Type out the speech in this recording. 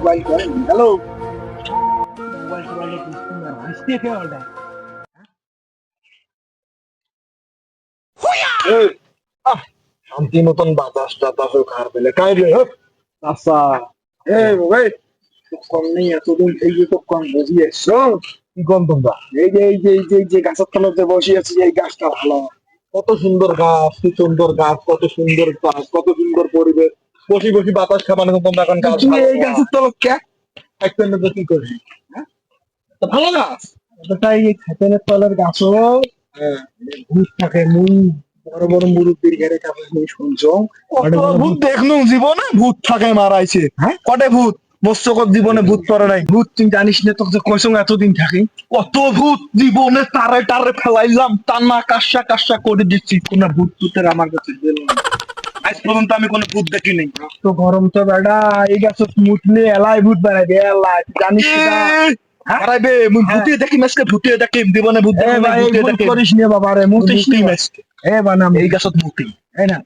mobile করেন hello mobile টোবাইলে কিছু না হাসতে কে ওটা এই শান্তি মতন বাতাস টাতাস খার পেলে কাই রে আচ্ছা এই ভাই কম নেই এতদিন এই যে তো কম বুঝি এসছো কি কম তোমরা এই যে গাছের তলাতে বসে আছি এই গাছটা ভালো কত সুন্দর গাছ কি সুন্দর গাছ কত সুন্দর গাছ কত সুন্দর পরিবেশ বসি বসি বাতাস খাবানো তোমরা এখন গাছ তুই এই গাছের তলা কে একটা নেবে কি করবি হ্যাঁ তো ভালো গাছ তাই এই খাতেনের তলের গাছও ভূত থাকে মুই বড় বড় মুরব্বীর ঘরে কাপড় নিয়ে শুনছো ভূত দেখনু জীবনে ভূত থাকে মারাইছে হ্যাঁ কটে ভূত মৎস্যকর জীবনে ভূত পড়ে নাই ভূত তুই জানিস না তোকে কয়সঙ্গ এতদিন থাকি কত ভূত জীবনে তারে তারে ফেলাইলাম টানা কাশা কাশা করে দিচ্ছি কোন ভূত টুতের আমার কাছে গেল না আজ পর্যন্ত আমি কোনো ভূত দেখিনি তো গরম তো বেড়া এই গাছ মুটলে এলাই ভূত বেড়াবে এলাই জানিস না হারাইবে মুই ভূতে দেখি মেসকে ভূতে দেখি জীবনে ভূত দেখি না ভূতে দেখি করিস নে বাবা রে মুতিস নি মেসকে এ বানাম এই গাছত মুতি এই না